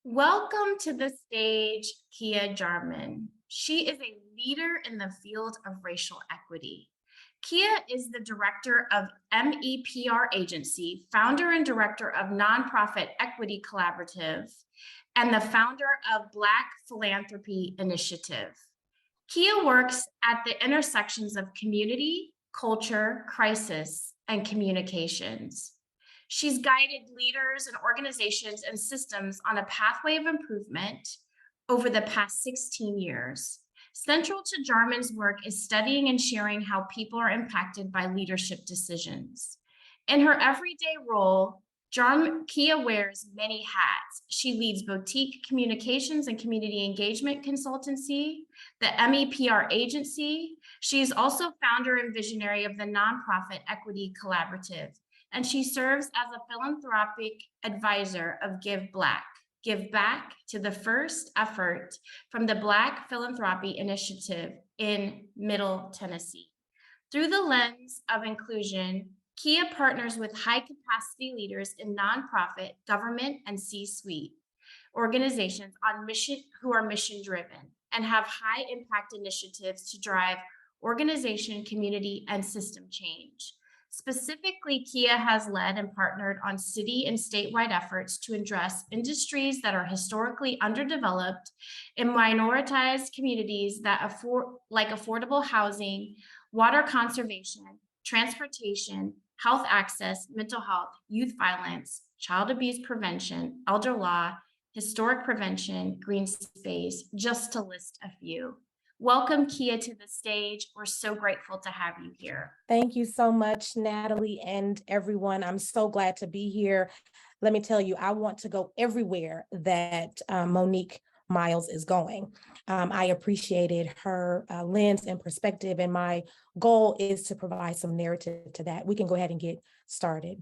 Welcome to the stage, Kia Jarmon. She is a leader in the field of racial equity. Kia is the director of MEPR Agency, founder and director of Nonprofit Equity Collaborative, and the founder of Black Philanthropy Initiative. Kia works at the intersections of community, culture, crisis, and communications. She's guided leaders and organizations and systems on a pathway of improvement over the past 16 years. Central to Jarmon's work is studying and sharing how people are impacted by leadership decisions. In her everyday role, Kia wears many hats. She leads boutique communications and community engagement consultancy, the MEPR agency. She is also founder and visionary of the Nonprofit Equity Collaborative, and she serves as a philanthropic advisor of Give Back to the first effort from the Black Philanthropy Initiative in Middle Tennessee. Through the lens of inclusion, Kia partners with high-capacity leaders in nonprofit, government, and C-suite organizations on mission who are mission-driven and have high-impact initiatives to drive organization, community, and system change. Specifically, Kia has led and partnered on city and statewide efforts to address industries that are historically underdeveloped in minoritized communities that like affordable housing, water conservation, transportation, health access, mental health, youth violence, child abuse prevention, elder law, historic prevention, green space, just to list a few. Welcome, Kia, to the stage. We're so grateful to have you here. Thank you so much, Natalie, and everyone. I'm so glad to be here. Let me tell you, I want to go everywhere that Monique Miles is going. I appreciated her lens and perspective, and my goal is to provide some narrative to that. We can go ahead and get started.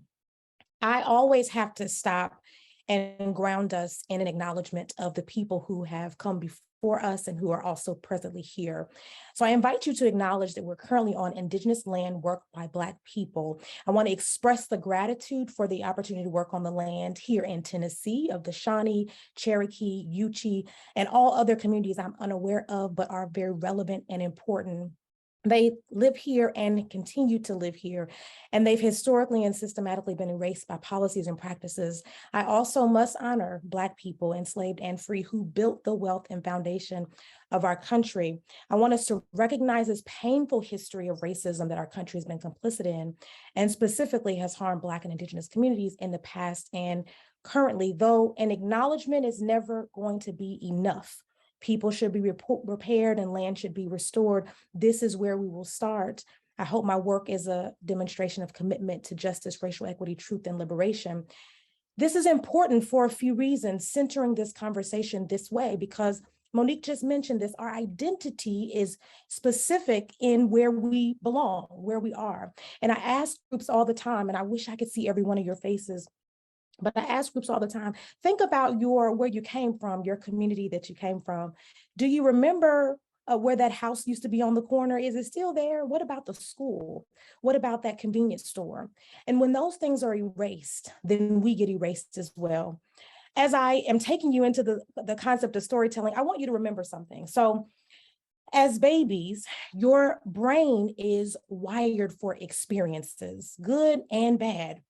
I always have to stop and ground us in an acknowledgement of the people who have come before us and who are also presently here. So I invite you to acknowledge that we're currently on Indigenous land worked by Black people. I want to express the gratitude for the opportunity to work on the land here in Tennessee of the Shawnee, Cherokee, Yuchi, and all other communities I'm unaware of, but are very relevant and important. They live here and continue to live here, and they've historically and systematically been erased by policies and practices. I also must honor Black people, enslaved and free, who built the wealth and foundation of our country. I want us to recognize this painful history of racism that our country has been complicit in, and specifically has harmed Black and Indigenous communities in the past and currently, though an acknowledgement is never going to be enough. People should be repaired and land should be restored. This is where we will start. I hope my work is a demonstration of commitment to justice, racial equity, truth, and liberation. This is important for a few reasons, centering this conversation this way, because Monique just mentioned this, our identity is specific in where we belong, where we are. And I ask groups all the time, and I wish I could see every one of your faces, but I ask groups all the time, think about where you came from, your community that you came from. Do you remember where that house used to be on the corner? Is it still there? What about the school? What about that convenience store? And when those things are erased, then we get erased as well. As I am taking you into the concept of storytelling, I want you to remember something. So as babies, your brain is wired for experiences, good and bad.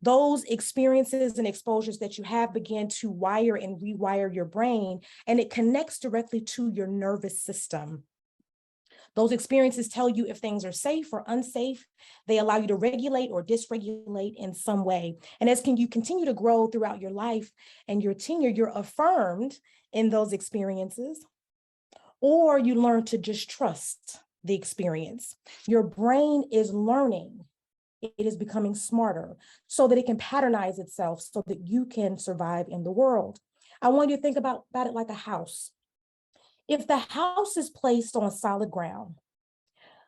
Those experiences and exposures that you have begin to wire and rewire your brain, and it connects directly to your nervous system. Those experiences tell you if things are safe or unsafe. They allow you to regulate or dysregulate in some way. And as you continue to grow throughout your life and your tenure, you're affirmed in those experiences, or you learn to just trust the experience. Your brain is learning. It is becoming smarter so that it can patternize itself so that you can survive in the world. I want you to think about it like a house. If the house is placed on solid ground,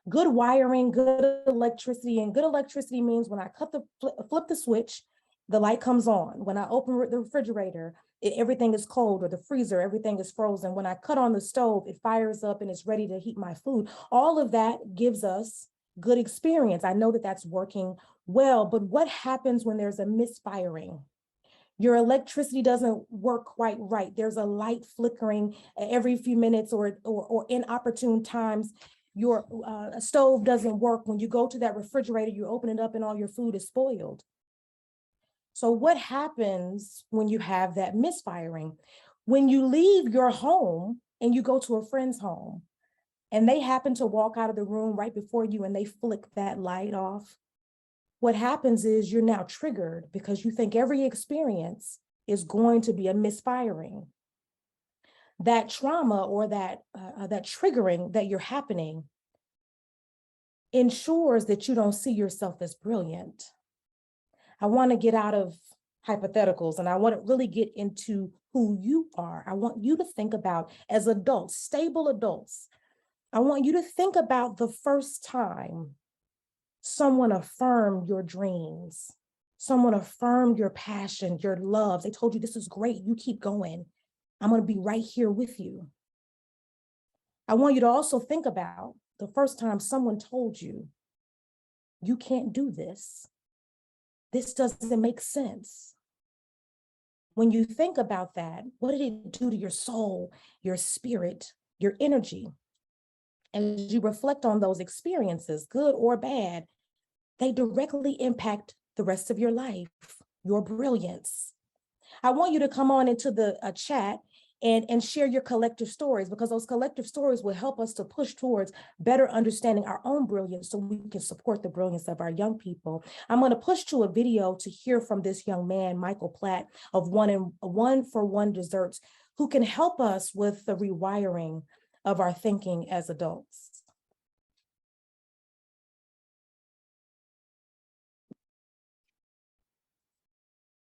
good wiring, good electricity, and good electricity means when I flip the switch, the light comes on. When I open the refrigerator, everything is cold, or the freezer, everything is frozen. When I cut on the stove, it fires up and it's ready to heat my food. All of that gives us good experience. I know that that's working well, but what happens when there's a misfiring? Your electricity doesn't work quite right. There's a light flickering every few minutes, or inopportune times. Your stove doesn't work. When you go to that refrigerator, you open it up and all your food is spoiled. So what happens when you have that misfiring? When you leave your home and you go to a friend's home and they happen to walk out of the room right before you and they flick that light off, what happens is you're now triggered because you think every experience is going to be a misfiring. That trauma or that triggering that you're happening ensures that you don't see yourself as brilliant. I want to get out of hypotheticals and I want to really get into who you are. I want you to think about, as adults, stable adults, I want you to think about the first time someone affirmed your dreams, someone affirmed your passion, your love. They told you, this is great, you keep going. I'm going to be right here with you. I want you to also think about the first time someone told you, you can't do this. This doesn't make sense. When you think about that, what did it do to your soul, your spirit, your energy? As you reflect on those experiences, good or bad, they directly impact the rest of your life, your brilliance. I want you to come on into the chat and share your collective stories, because those collective stories will help us to push towards better understanding our own brilliance so we can support the brilliance of our young people. I'm going to push to a video to hear from this young man, Michael Platt of One for One Desserts, who can help us with the rewiring of our thinking as adults.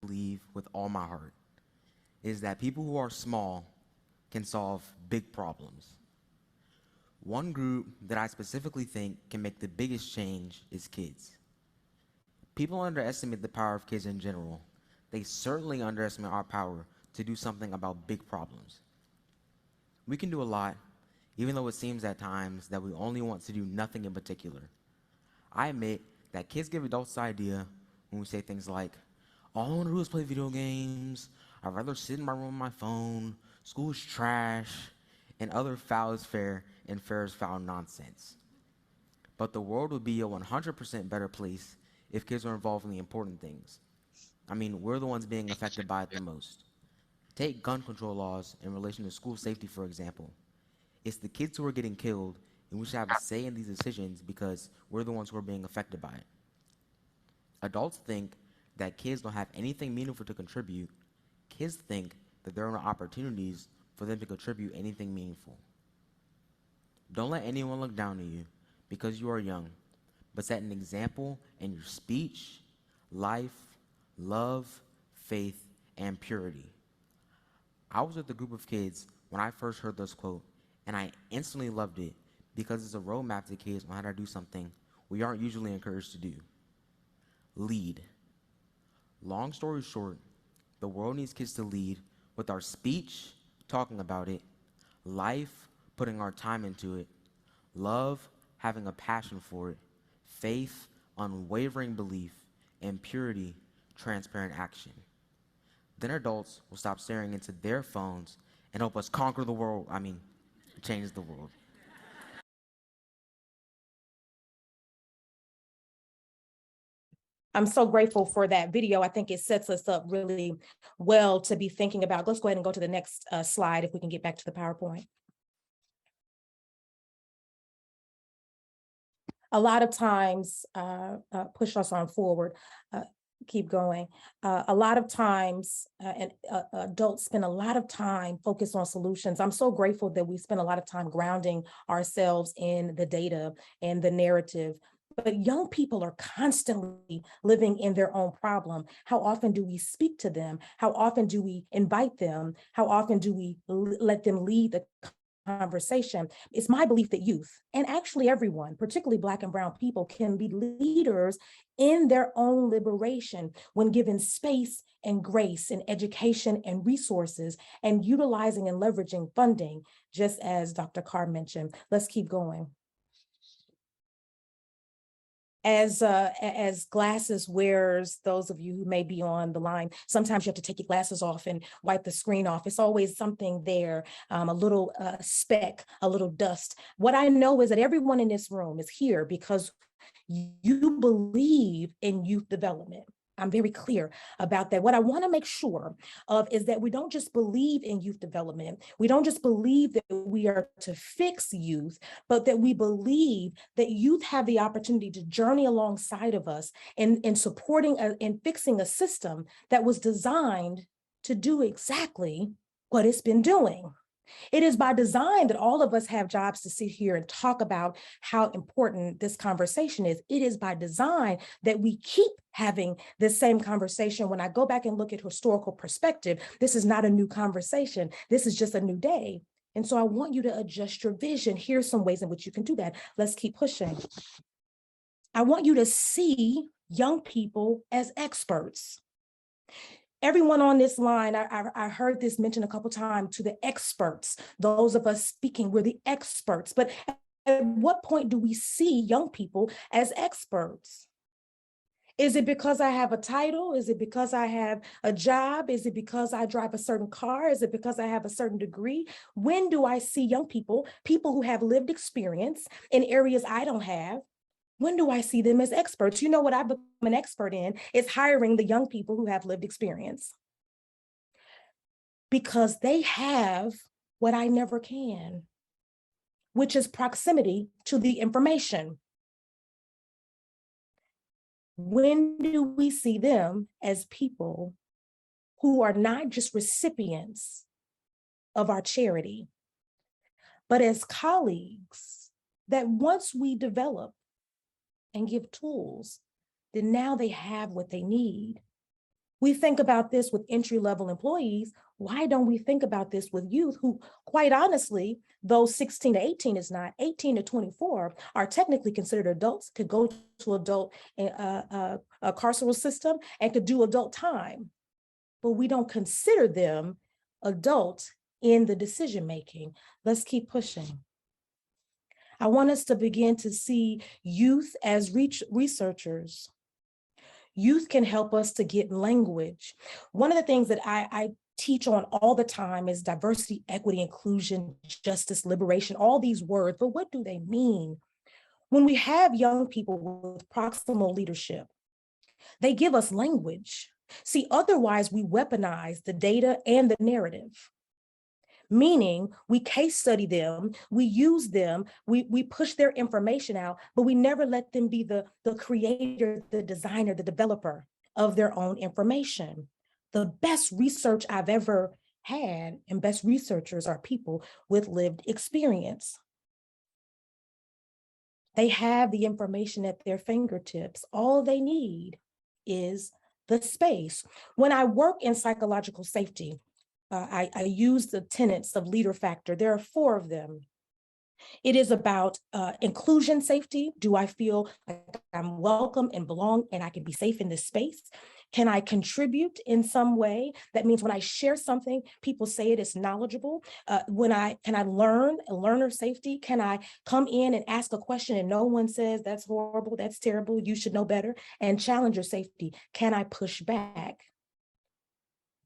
Believe with all my heart is that people who are small can solve big problems. One group that I specifically think can make the biggest change is kids. People underestimate the power of kids in general. They certainly underestimate our power to do something about big problems. We can do a lot, even though it seems at times that we only want to do nothing in particular. I admit that kids give adults the idea when we say things like, all I want to do is play video games, I'd rather sit in my room on my phone, school is trash, and other foul is fair and fair is foul nonsense. But the world would be a 100% better place if kids were involved in the important things. I mean, we're the ones being affected by it the most. Take gun control laws in relation to school safety, for example. It's the kids who are getting killed, and we should have a say in these decisions because we're the ones who are being affected by it. Adults think that kids don't have anything meaningful to contribute. Kids think that there are no opportunities for them to contribute anything meaningful. Don't let anyone look down on you because you are young, but set an example in your speech, life, love, faith, and purity. I was with a group of kids when I first heard this quote, and I instantly loved it because it's a roadmap to kids on how to do something we aren't usually encouraged to do. Lead. Long story short, the world needs kids to lead with our speech, talking about it, life, putting our time into it, love, having a passion for it, faith, unwavering belief, and purity, transparent action. Then adults will stop staring into their phones and help us conquer the world. Change the world. I'm so grateful for that video. I think it sets us up really well to be thinking about. Let's go ahead and go to the next slide if we can get back to the PowerPoint. A lot of times, push us on forward, keep going. A lot of times, and adults spend a lot of time focused on solutions. I'm so grateful that we spend a lot of time grounding ourselves in the data and the narrative. But young people are constantly living in their own problem. How often do we speak to them? How often do we invite them? How often do we let them lead the conversation? It's my belief that youth, and actually everyone, particularly Black and Brown people, can be leaders in their own liberation when given space and grace and education and resources and utilizing and leveraging funding, just as Dr. Carr mentioned. Let's keep going. As glasses wearers, those of you who may be on the line, sometimes you have to take your glasses off and wipe the screen off. It's always something there, a little speck, a little dust. What I know is that everyone in this room is here because you believe in youth development. I'm very clear about that. What I want to make sure of is that we don't just believe in youth development. We don't just believe that we are to fix youth, but that we believe that youth have the opportunity to journey alongside of us in supporting and fixing a system that was designed to do exactly what it's been doing. It is by design that all of us have jobs to sit here and talk about how important this conversation is. It is by design that we keep having this same conversation. When I go back and look at historical perspective, this is not a new conversation. This is just a new day. And so I want you to adjust your vision. Here's some ways in which you can do that. Let's keep pushing. I want you to see young people as experts. Everyone on this line, I heard this mentioned a couple times, to the experts, those of us speaking, we're the experts. But at what point do we see young people as experts? Is it because I have a title? Is it because I have a job? Is it because I drive a certain car? Is it because I have a certain degree? When do I see young people, people who have lived experience in areas I don't have? When do I see them as experts? You know what I've become an expert in is hiring the young people who have lived experience, because they have what I never can, which is proximity to the information. When do we see them as people who are not just recipients of our charity, but as colleagues that once we develop and give tools, then now they have what they need? We think about this with entry-level employees. Why don't we think about this with youth who, quite honestly, though 16 to 18 is not, 18 to 24 are technically considered adults, could go to adult a carceral system and could do adult time, but we don't consider them adults in the decision-making. Let's keep pushing. I want us to begin to see youth as researchers. Youth can help us to get language. One of the things that I teach on all the time is diversity, equity, inclusion, justice, liberation, all these words, but what do they mean? When we have young people with proximal leadership, they give us language. See, otherwise we weaponize the data and the narrative. Meaning we case study them, we use them, we push their information out, but we never let them be the creator, the designer, the developer of their own information. The best research I've ever had and best researchers are people with lived experience. They have the information at their fingertips. All they need is the space. When I work in psychological safety, I use the tenets of leader factor. There are 4 of them. It is about inclusion safety. Do I feel like I'm welcome and belong and I can be safe in this space? Can I contribute in some way? That means when I share something, people say it is knowledgeable. Can I learn, learner safety? Can I come in and ask a question and no one says that's horrible, that's terrible, you should know better? And challenger safety, can I push back?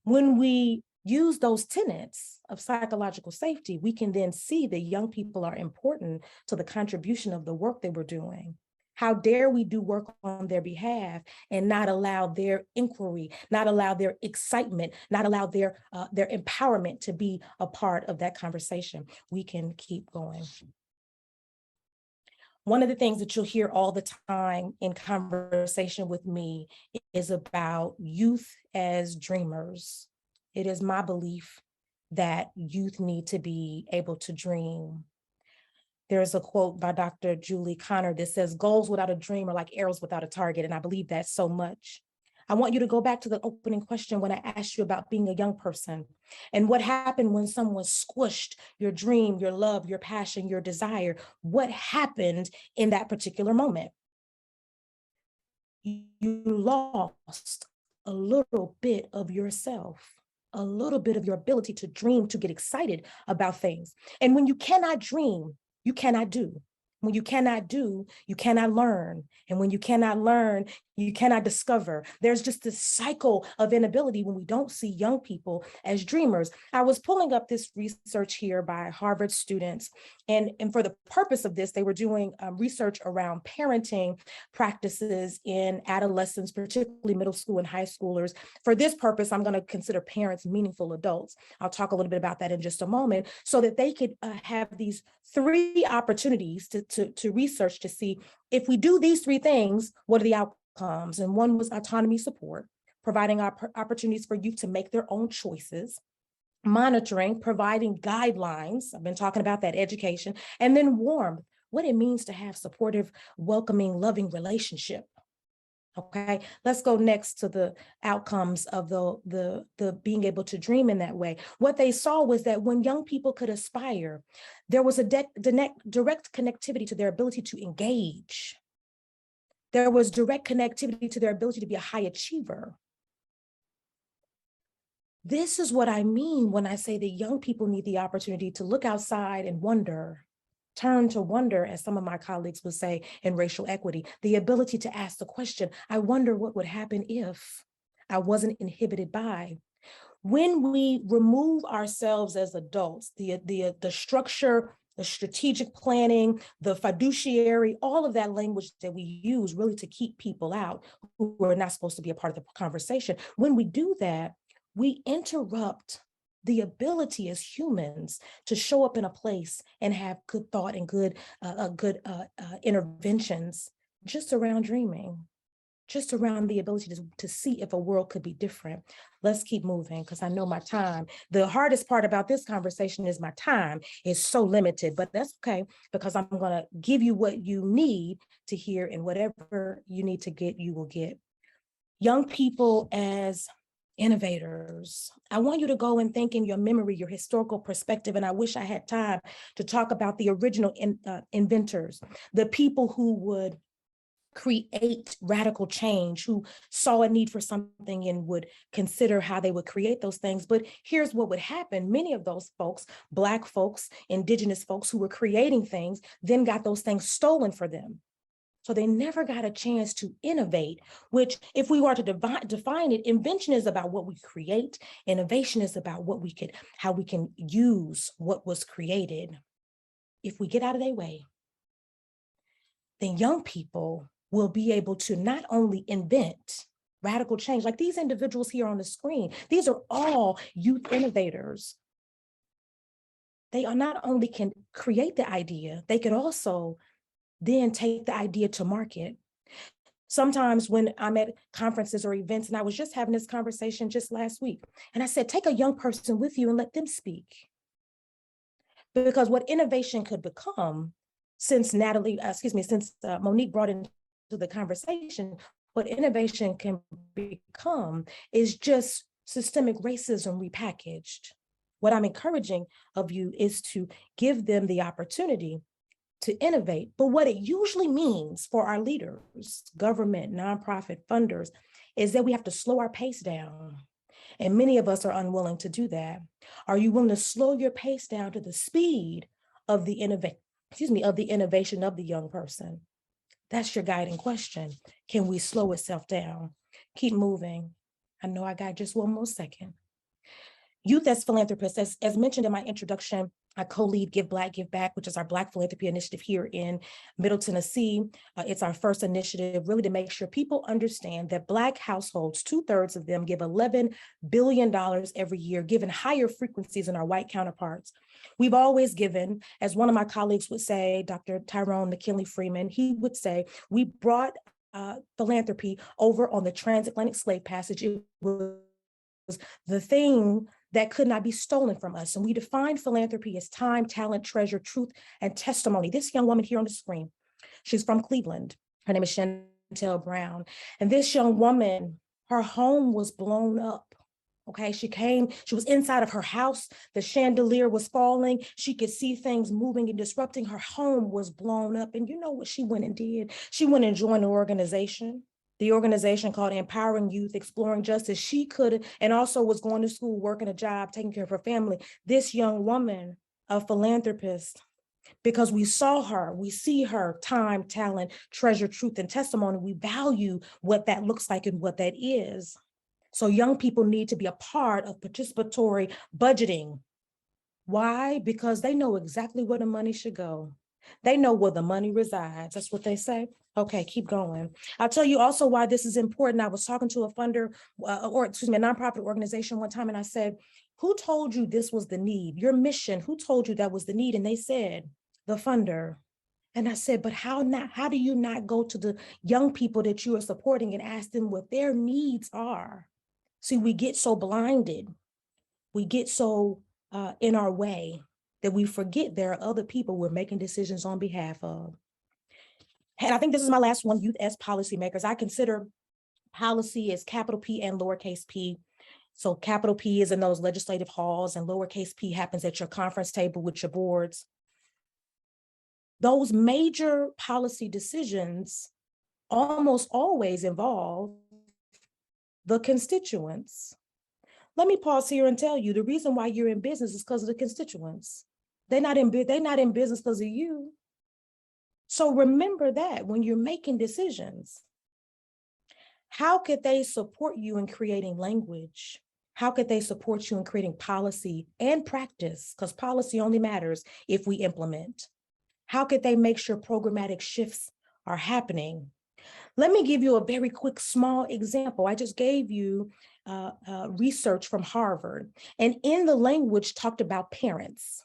When we use those tenets of psychological safety, we can then see that young people are important to the contribution of the work that we're doing. How dare we do work on their behalf and not allow their inquiry, not allow their excitement, not allow their empowerment to be a part of that conversation? We can keep going. One of the things that you'll hear all the time in conversation with me is about youth as dreamers. It is my belief that youth need to be able to dream. There's a quote by Dr. Julie Connor that says, "Goals without a dream are like arrows without a target." And I believe that so much. I want you to go back to the opening question when I asked you about being a young person and what happened when someone squished your dream, your love, your passion, your desire. What happened in that particular moment? You lost a little bit of yourself, a little bit of your ability to dream, to get excited about things. And when you cannot dream, you cannot do. When you cannot do, you cannot learn. And when you cannot learn, you cannot discover. There's just this cycle of inability when we don't see young people as dreamers. I was pulling up this research here by Harvard students. And for the purpose of this, they were doing research around parenting practices in adolescents, particularly middle school and high schoolers. For this purpose, I'm going to consider parents meaningful adults. I'll talk a little bit about that in just a moment, so that they could have these 3 opportunities to research to see if we do these 3 things, what are the outcomes? And one was autonomy support, providing opportunities for youth to make their own choices, monitoring, providing guidelines. I've been talking about that, education, and then warmth, what it means to have supportive, welcoming, loving relationship. Okay, let's go next to the outcomes of the being able to dream in that way. What they saw was that when young people could aspire, there was a direct connectivity to their ability to engage. There was direct connectivity to their ability to be a high achiever. This is what I mean when I say that young people need the opportunity to look outside and wonder, turn to wonder, as some of my colleagues would say in racial equity, the ability to ask the question, I wonder what would happen if I wasn't inhibited by. When we remove ourselves as adults, the structure, the strategic planning, the fiduciary, all of that language that we use really to keep people out who are not supposed to be a part of the conversation, when we do that, we interrupt the ability as humans to show up in a place and have good thought and good interventions just around dreaming, just around the ability to see if a world could be different. Let's keep moving, because I know my time. The hardest part about this conversation is my time is so limited, but that's okay, because I'm going to give you what you need to hear, and whatever you need to get, you will get. Young people as innovators. I want you to go and think in your memory, your historical perspective, and I wish I had time to talk about the original inventors, the people who would create radical change, who saw a need for something and would consider how they would create those things. But here's what would happen. Many of those folks, Black folks, Indigenous folks who were creating things, then got those things stolen for them. So they never got a chance to innovate, which, if we were to define it, invention is about what we create. Innovation is about how we can use what was created. If we get out of their way, then young people will be able to not only invent radical change, like these individuals here on the screen. These are all youth innovators. They are not only can create the idea, they could also then take the idea to market. Sometimes when I'm at conferences or events, and I was just having this conversation just last week, and I said, take a young person with you and let them speak. Because what innovation could become, since Monique brought into the conversation, what innovation can become is just systemic racism repackaged. What I'm encouraging of you is to give them the opportunity to innovate. But what it usually means for our leaders, government, nonprofit funders, is that we have to slow our pace down. And many of us are unwilling to do that. Are you willing to slow your pace down to the speed of the innovation of the young person? That's your guiding question. Can we slow itself down? Keep moving. I know I got just one more second. Youth as philanthropists, as mentioned in my introduction, I co-lead Give Black, Give Back, which is our Black philanthropy initiative here in Middle Tennessee. It's our first initiative really to make sure people understand that Black households, 2/3 of them give $11 billion every year, given higher frequencies than our white counterparts. We've always given, as one of my colleagues would say, Dr. Tyrone McKinley Freeman, he would say, we brought philanthropy over on the transatlantic slave passage. It was the thing that could not be stolen from us. And we define philanthropy as time, talent, treasure, truth, and testimony. This young woman here on the screen, she's from Cleveland. Her name is Chantel Brown. And this young woman, her home was blown up. Okay, she was inside of her house. The chandelier was falling. She could see things moving and disrupting. Her home was blown up. And you know what she went and did? She went and joined an organization. The organization called Empowering Youth, Exploring Justice. She could, and also was going to school, working a job, taking care of her family. This young woman, a philanthropist, because we saw her, we see her time, talent, treasure, truth, and testimony. We value what that looks like and what that is. So young people need to be a part of participatory budgeting. Why? Because they know exactly where the money should go. They know where the money resides. That's what they say. Okay, keep going. I'll tell you also why this is important. I was talking to a funder, a nonprofit organization one time, and I said, who told you this was the need? Your mission, who told you that was the need? And they said, the funder. And I said, but how do you not go to the young people that you are supporting and ask them what their needs are? See, we get so blinded. We get so in our way that we forget there are other people we're making decisions on behalf of. And I think this is my last one, youth as policymakers. I consider policy as capital P and lowercase p. So capital P is in those legislative halls and lowercase p happens at your conference table with your boards. Those major policy decisions almost always involve the constituents. Let me pause here and tell you the reason why you're in business is because of the constituents. They're not in business because of you. So remember that when you're making decisions, how could they support you in creating language? How could they support you in creating policy and practice? Because policy only matters if we implement. How could they make sure programmatic shifts are happening? Let me give you a very quick, small example. I just gave you research from Harvard, and in the language talked about parents.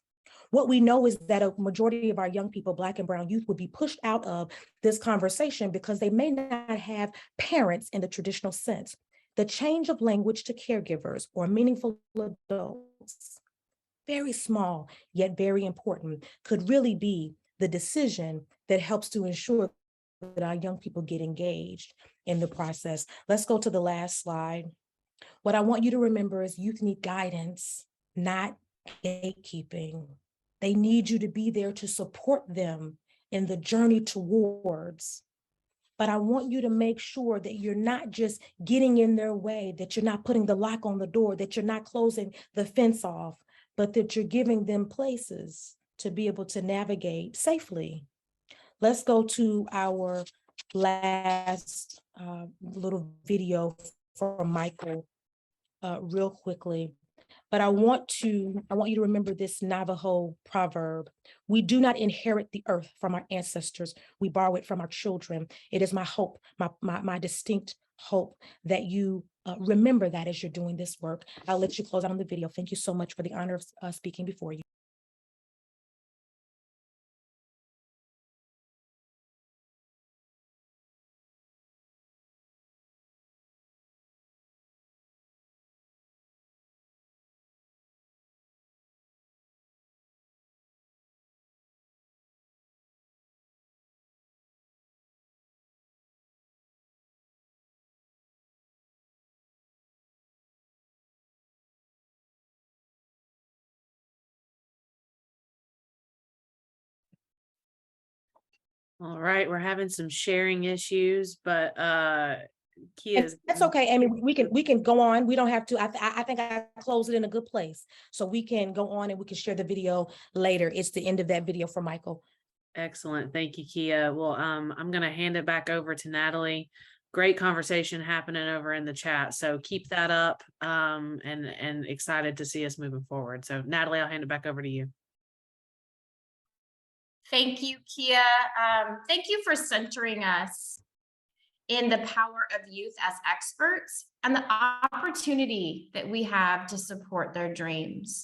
What we know is that a majority of our young people, Black and brown youth, would be pushed out of this conversation because they may not have parents in the traditional sense. The change of language to caregivers or meaningful adults, very small, yet very important, could really be the decision that helps to ensure that our young people get engaged in the process. Let's go to the last slide. What I want you to remember is youth need guidance, not gatekeeping. They need you to be there to support them in the journey towards. But I want you to make sure that you're not just getting in their way, that you're not putting the lock on the door, that you're not closing the fence off, but that you're giving them places to be able to navigate safely. Let's go to our last little video from Michael real quickly. But I want you to remember this Navajo proverb. We do not inherit the earth from our ancestors. We borrow it from our children. It is my hope, my distinct hope that you remember that as you're doing this work. I'll let you close out on the video. Thank you so much for the honor of speaking before you. All right, we're having some sharing issues, but Kia's That's okay, Amy. We can go on. We don't have to. I think I closed it in a good place, so we can go on and we can share the video later. It's the end of that video for Michael. excellent. Thank you, Kia. Well, I'm gonna hand it back over to Natalie. Great conversation happening over in the chat. So keep that up. And excited to see us moving forward. So Natalie, I'll hand it back over to you. Thank you, Kia. Thank you for centering us in the power of youth as experts and the opportunity that we have to support their dreams.